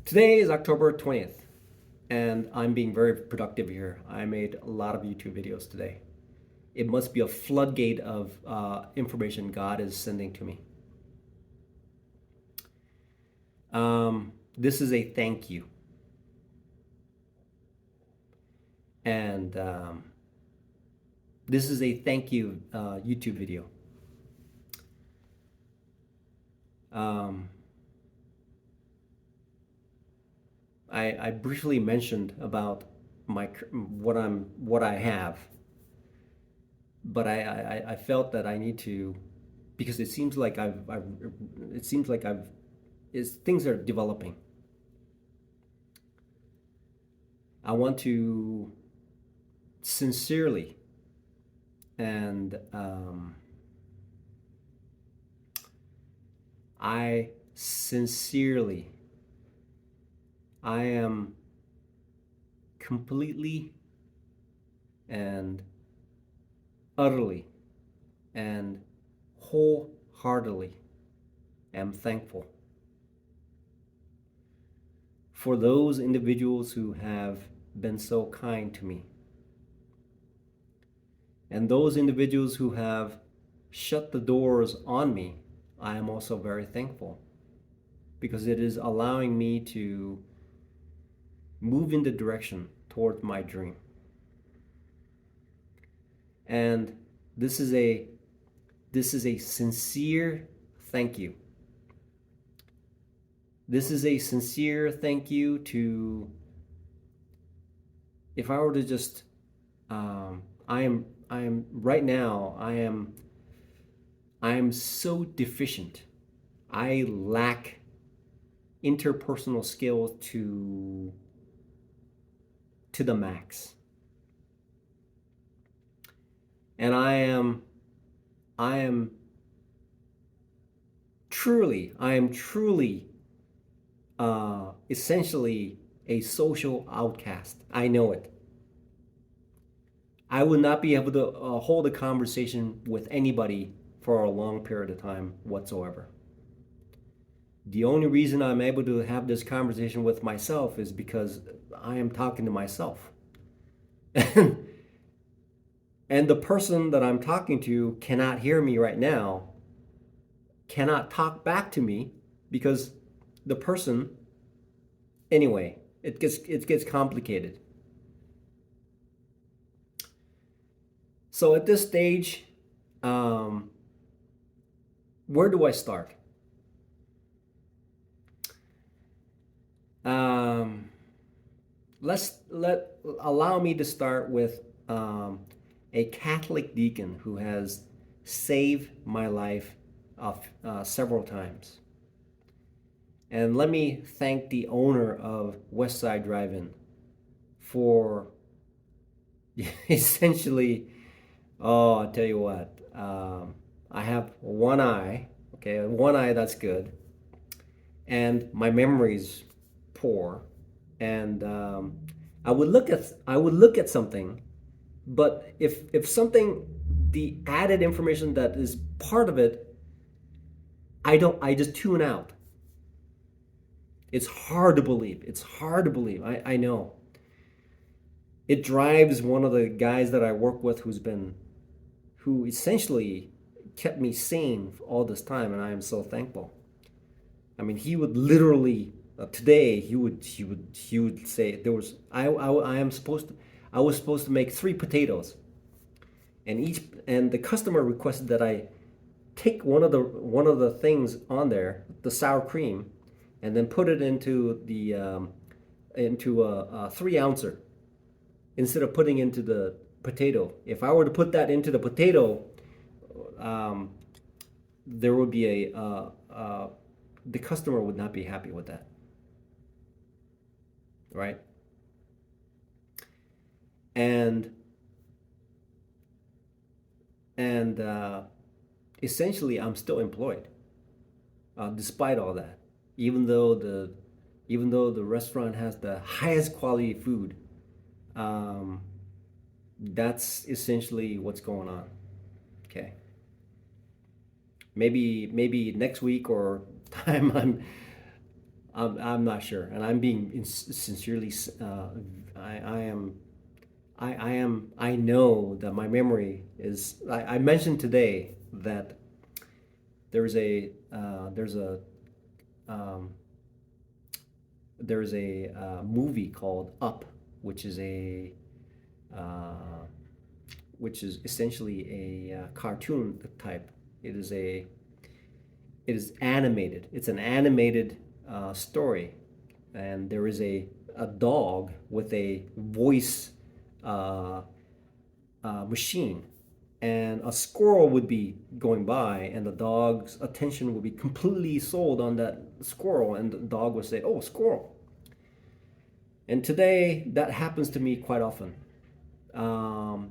Today is October 20th, and I'm being very productive here. I made a lot of YouTube videos today. It must be a floodgate of information God is sending to me. This is a thank you. And this is a thank you YouTube video. I briefly mentioned about what I have, but I felt that I need to, because it seems like things are developing. I want to sincerely and I sincerely, I am completely and utterly and wholeheartedly am thankful for those individuals who have been so kind to me, and those individuals who have shut the doors on me. I am also very thankful, because it is allowing me to move in the direction toward my dream. And this is a sincere thank you. This is a sincere thank you to, if I were to just, I am right now, I am so deficient. I lack interpersonal skills to the max. And I am truly essentially a social outcast. I know it. I would not be able to hold a conversation with anybody for a long period of time whatsoever. The only reason I'm able to have this conversation with myself is because I am talking to myself. And the person that I'm talking to cannot hear me right now, cannot talk back to me, because the person, anyway, it gets complicated. So at this stage, where do I start? Allow me to start with a Catholic deacon who has saved my life several times. And let me thank the owner of Westside Drive-in for essentially, oh, I'll tell you what, I have one eye, okay, one eye, that's good, and my memory's poor, and I would look at something, but if something, the added information that is part of it, I just tune out. It's hard to believe. It's hard to believe. I know. It drives one of the guys that I work with who essentially kept me sane all this time, and I am so thankful. I mean, he would literally today he would say there was I was supposed to make 3 potatoes, and the customer requested that I take one of the things on there, the sour cream, and then put it into a 3-ouncer instead of putting into the potato. If I were to put that into the potato, there would be the customer would not be happy with that, right? And essentially, I'm still employed, despite all that. Even though the restaurant has the highest quality food, that's essentially what's going on. Okay. Maybe next week or time I'm not sure, and I'm being sincerely. I am. I am. I know that my memory is. I mentioned today that there's a um, there's a movie called Up, which is a uh, which is essentially a cartoon type. It is a it is animated. It's an animated story, and there is a dog with a voice uh, machine, and a squirrel would be going by, and the dog's attention would be completely sold on that squirrel, and the dog would say, "Oh, squirrel." And today, that happens to me quite often.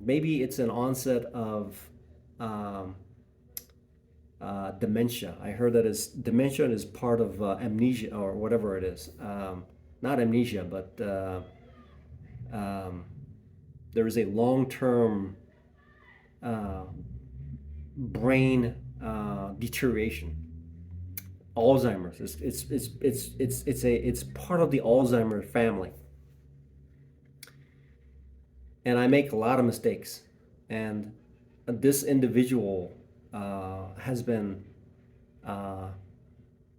Maybe it's an onset of um, dementia. I heard that is dementia is part of amnesia or whatever it is. Not amnesia, but um, there is a long-term uh, brain deterioration. Alzheimer's. It's part of the Alzheimer family, and I make a lot of mistakes. And this individual has been uh,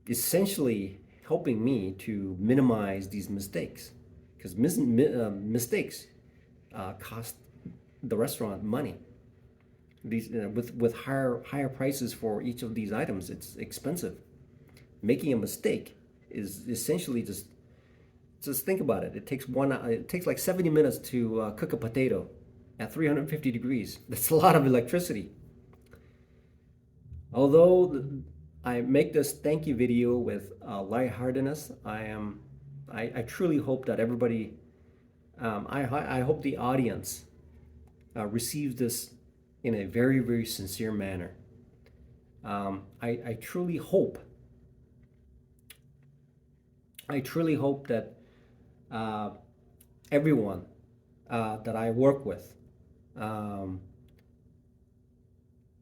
essentially helping me to minimize these mistakes, because mistakes cost the restaurant money. These with higher prices for each of these items, it's expensive. Making a mistake is essentially just think about it. It takes like 70 minutes to cook a potato at 350 degrees. That's a lot of electricity. Although I make this thank you video with lightheartedness, I truly hope that everybody, I hope the audience receives this in a very, very sincere manner. I truly hope, that uh, everyone that I work with, um,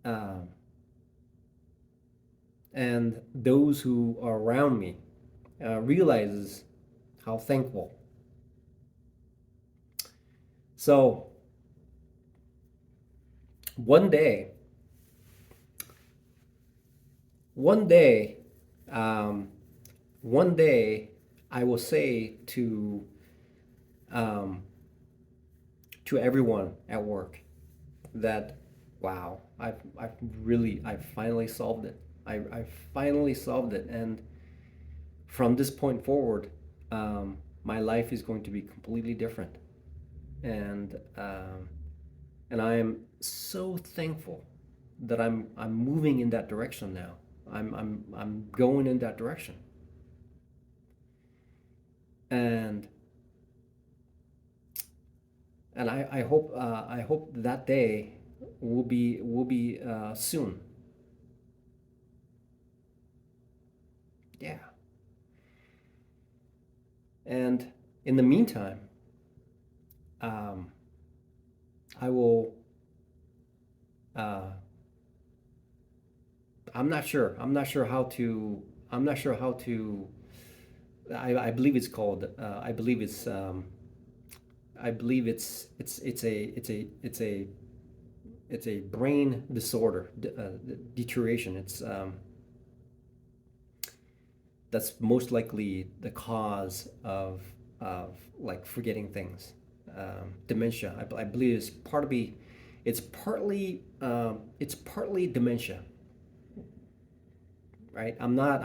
uh, and those who are around me realizes how thankful. So one day, one day, um, one day, I will say um, to everyone at work that, wow, I've finally solved it. I finally solved it, and from this point forward, my life is going to be completely different, and I am so thankful that I'm moving in that direction now. I'm going in that direction, and I hope that day will be soon. Yeah, and in the meantime, um, I will. Uh, I'm not sure. I'm not sure how to. I'm not sure how to. I believe it's called. I believe it's a brain disorder, deterioration. That's most likely the cause of like forgetting things. Dementia. I believe it's partly dementia, right? I'm not.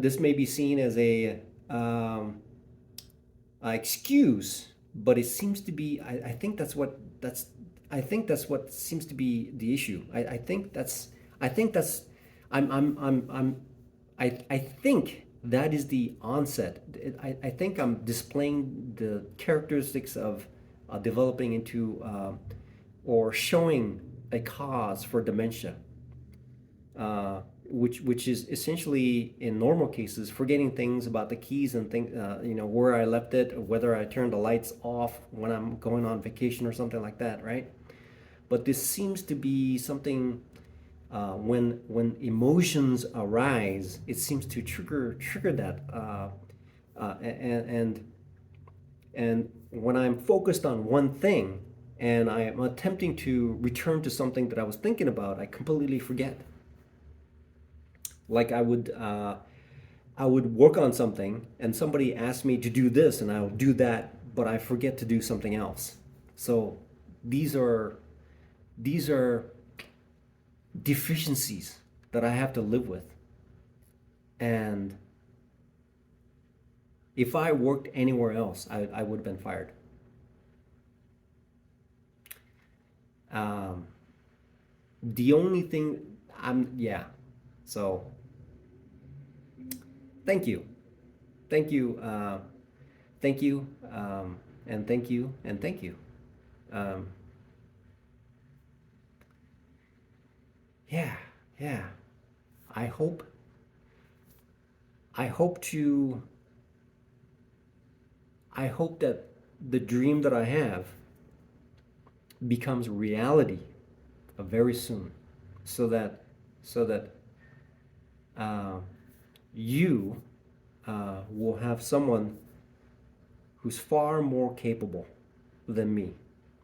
This may be seen as um, a excuse, but it seems to be. I think that's what seems to be the issue. I think that's. I think that's. I'm. I think that is the onset. I think I'm displaying the characteristics of developing into or showing a cause for dementia, which is essentially in normal cases forgetting things about the keys and things, where I left it, or whether I turned the lights off when I'm going on vacation or something like that, right? But this seems to be something when emotions arise, it seems to trigger that, and when I'm focused on one thing and I am attempting to return to something that I was thinking about, I completely forget. Like I would work on something and somebody asked me to do this and I'll do that, but I forget to do something else. So these are these are deficiencies that I have to live with. And if I worked anywhere else, I would have been fired. Um, the only thing yeah. So thank you. Thank you. Thank you. And thank you. And thank you. Um, yeah. Yeah. I hope, I hope to, I hope that the dream that I have becomes reality very soon, so that so that uh, you will have someone who's far more capable than me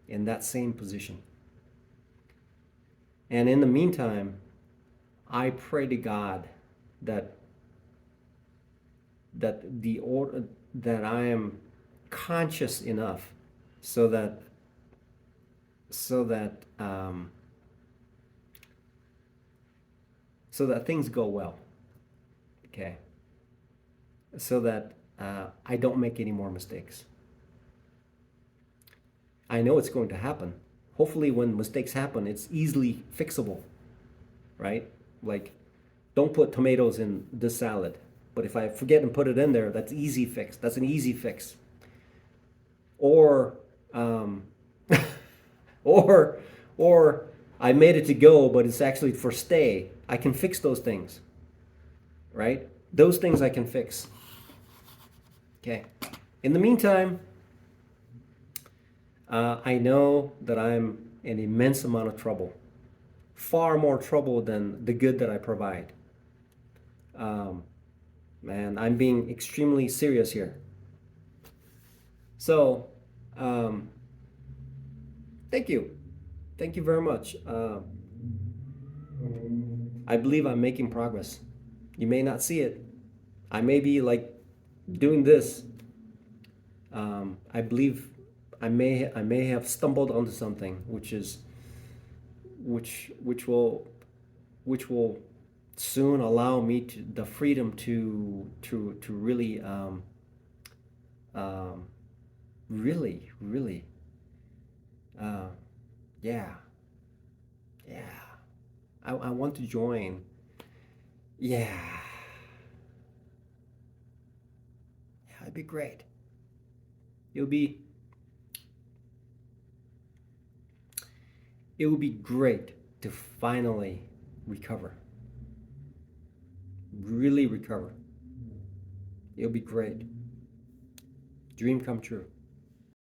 in that same position. And in the meantime, I pray to God that that the order that I am conscious enough so that so that so that things go well. Okay, so that I don't make any more mistakes. I know it's going to happen. Hopefully, when mistakes happen, it's easily fixable, right? Like, don't put tomatoes in this salad. But if I forget and put it in there, that's easy fix. That's an easy fix. Or, um, or, or I made it to go, but it's actually for stay. I can fix those things, right? Those things I can fix. Okay. In the meantime, I know that I'm in immense amount of trouble, far more trouble than the good that I provide. Um, Man, I'm being extremely serious here. So, um, thank you. Thank you very much. I believe I'm making progress. You may not see it. I may be like doing this. I believe I may have stumbled onto something which will which will soon allow me to the freedom to really um, really uh, yeah, yeah. I want to join. Yeah, yeah, it'd be great. It would be it would be great to finally recover, really recover. It would be great. Dream come true.